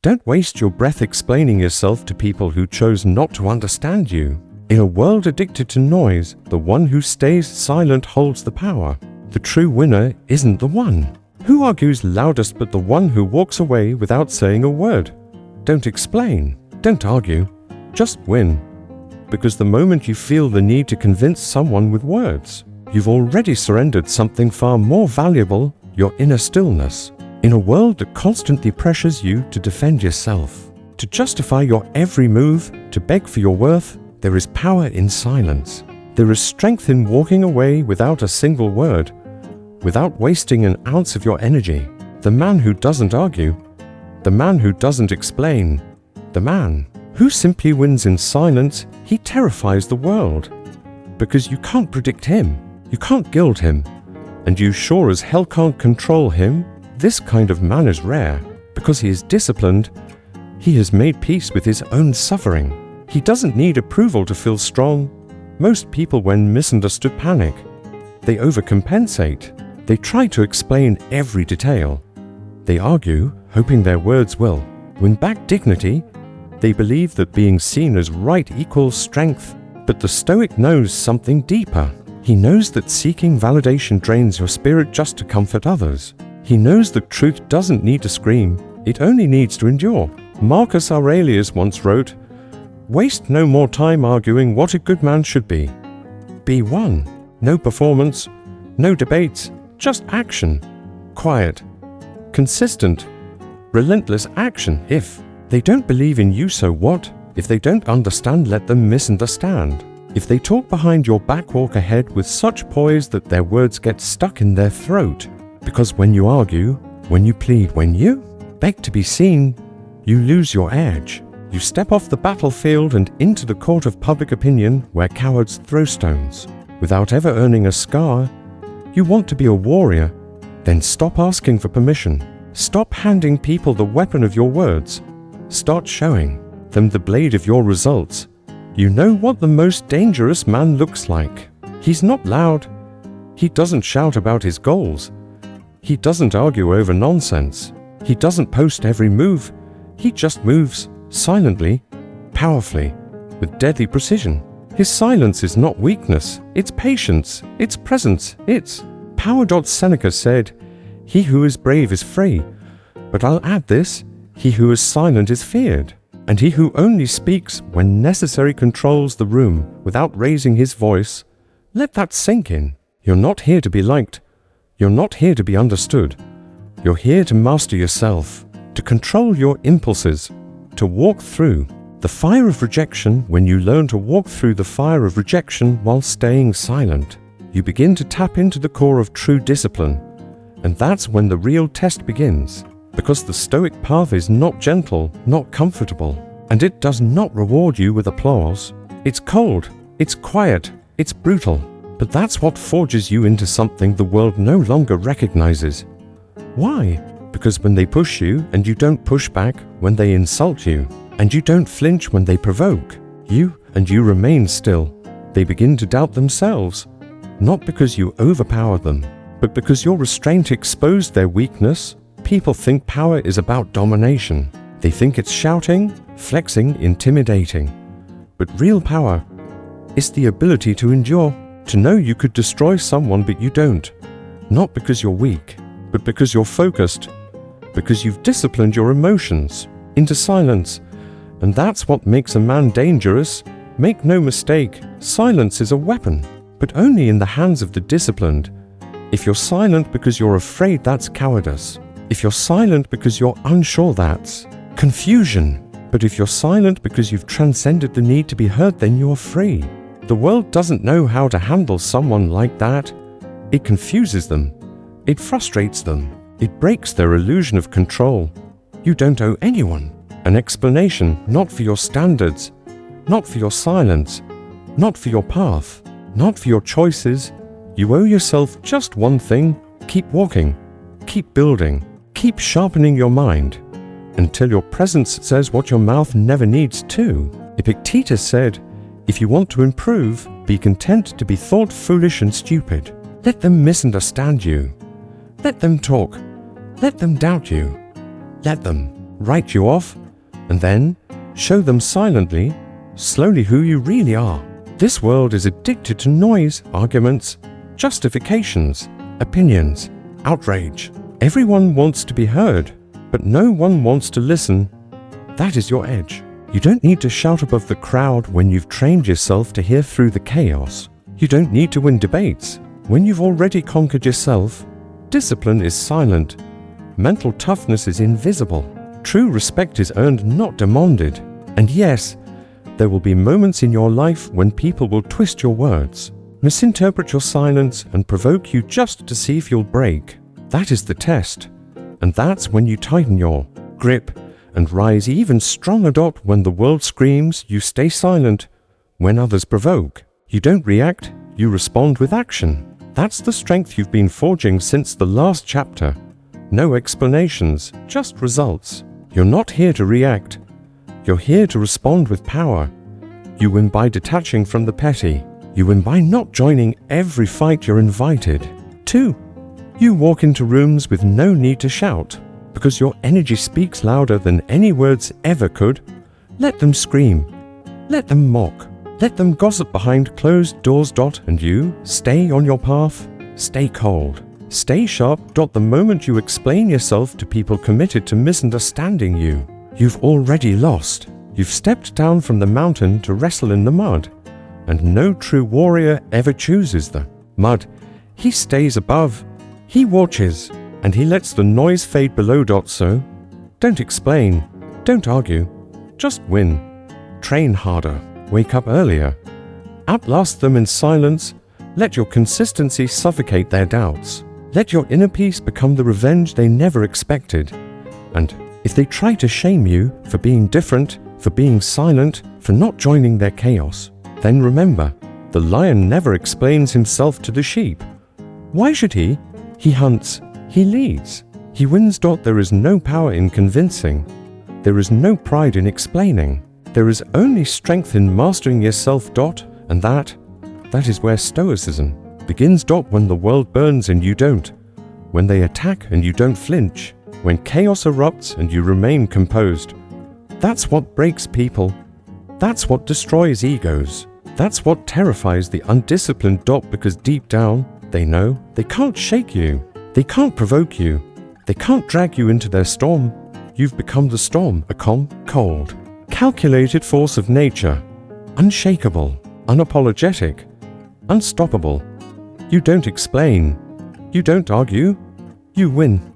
Don't waste your breath explaining yourself to people who chose not to understand you. In a world addicted to noise, the one who stays silent holds the power. The true winner isn't the one who argues loudest, but the one who walks away without saying a word. Don't explain, don't argue, just win. Because the moment you feel the need to convince someone with words, you've already surrendered something far more valuable, your inner stillness. In a world that constantly pressures you to defend yourself, to justify your every move, to beg for your worth, there is power in silence. There is strength in walking away without a single word, without wasting an ounce of your energy. The man who doesn't argue, the man who doesn't explain, the man who simply wins in silence, he terrifies the world. Because you can't predict him, you can't gild him, and you sure as hell can't control him. This kind of man is rare. Because he is disciplined, he has made peace with his own suffering. He doesn't need approval to feel strong. Most people, when misunderstood, panic. They overcompensate. They try to explain every detail. They argue, hoping their words will win back dignity. They believe that being seen as right equals strength. But the Stoic knows something deeper. He knows that seeking validation drains your spirit just to comfort others. He knows that truth doesn't need to scream, it only needs to endure. Marcus Aurelius once wrote, "Waste no more time arguing what a good man should be. Be one. No performance, no debates, just action. Quiet, consistent, relentless action. If they don't believe in you, so what? If they don't understand, let them misunderstand. If they talk behind your back, walk ahead with such poise that their words get stuck in their throat. Because when you argue, when you plead, when you beg to be seen, you lose your edge. You step off the battlefield and into the court of public opinion where cowards throw stones. Without ever earning a scar, you want to be a warrior. Then stop asking for permission. Stop handing people the weapon of your words. Start showing them the blade of your results. You know what the most dangerous man looks like. He's not loud. He doesn't shout about his goals. He doesn't argue over nonsense. He doesn't post every move. He just moves, silently, powerfully, with deadly precision. His silence is not weakness, it's patience, it's presence, it's power. Seneca said, "He who is brave is free." But I'll add this, he who is silent is feared. And he who only speaks when necessary controls the room without raising his voice. Let that sink in. You're not here to be liked. You're not here to be understood. You're here to master yourself, to control your impulses, to walk through the fire of rejection. When you learn to walk through the fire of rejection while staying silent, you begin to tap into the core of true discipline. And that's when the real test begins. Because the Stoic path is not gentle, not comfortable, and it does not reward you with applause. It's cold, it's quiet, it's brutal. But that's what forges you into something the world no longer recognizes. Why? Because when they push you and you don't push back, when they insult you and you don't flinch when they provoke you and you remain still, they begin to doubt themselves. Not because you overpower them, but because your restraint exposed their weakness. People think power is about domination. They think it's shouting, flexing, intimidating. But real power is the ability to endure. To know you could destroy someone but you don't. Not because you're weak, but because you're focused. Because you've disciplined your emotions into silence. And that's what makes a man dangerous. Make no mistake, silence is a weapon, but only in the hands of the disciplined. If you're silent because you're afraid, that's cowardice. If you're silent because you're unsure, that's confusion. But if you're silent because you've transcended the need to be heard, then you're free. The world doesn't know how to handle someone like that. It confuses them. It frustrates them. It breaks their illusion of control. You don't owe anyone an explanation, not for your standards, not for your silence, not for your path, not for your choices. You owe yourself just one thing: keep walking, keep building, keep sharpening your mind, until your presence says what your mouth never needs to. Epictetus said, "If you want to improve, be content to be thought foolish and stupid." Let them misunderstand you. Let them talk. Let them doubt you. Let them write you off, and then show them silently, slowly who you really are. This world is addicted to noise, arguments, justifications, opinions, outrage. Everyone wants to be heard, but no one wants to listen. That is your edge. You don't need to shout above the crowd when you've trained yourself to hear through the chaos. You don't need to win debates when you've already conquered yourself. Discipline is silent. Mental toughness is invisible. True respect is earned, not demanded. And yes, there will be moments in your life when people will twist your words, misinterpret your silence, and provoke you just to see if you'll break. That is the test. And that's when you tighten your grip and rise even stronger. When the world screams, you stay silent. When others provoke, you don't react, you respond with action. That's the strength you've been forging since the last chapter. No explanations, just results. You're not here to react. You're here to respond with power. You win by detaching from the petty. You win by not joining every fight you're invited to. You walk into rooms with no need to shout, because your energy speaks louder than any words ever could. Let them scream. Let them mock. Let them gossip behind closed doors. And you stay on your path. Stay cold. Stay sharp. The moment you explain yourself to people committed to misunderstanding you, you've already lost. You've stepped down from the mountain to wrestle in the mud. And no true warrior ever chooses the mud. He stays above. He watches. And he lets the noise fade below. So, don't explain. Don't argue. Just win. Train harder. Wake up earlier. Outlast them in silence. Let your consistency suffocate their doubts. Let your inner peace become the revenge they never expected. And if they try to shame you for being different, for being silent, for not joining their chaos, then remember, the lion never explains himself to the sheep. Why should he? He hunts. He leads. He wins. There is no power in convincing. There is no pride in explaining. There is only strength in mastering yourself. And that is where Stoicism begins. When the world burns and you don't. When they attack and you don't flinch. When chaos erupts and you remain composed. That's what breaks people. That's what destroys egos. That's what terrifies the undisciplined. Because deep down, they know they can't shake you. They can't provoke you. They can't drag you into their storm. You've become the storm, a calm, cold, calculated force of nature. Unshakable, unapologetic, unstoppable. You don't explain. You don't argue. You win.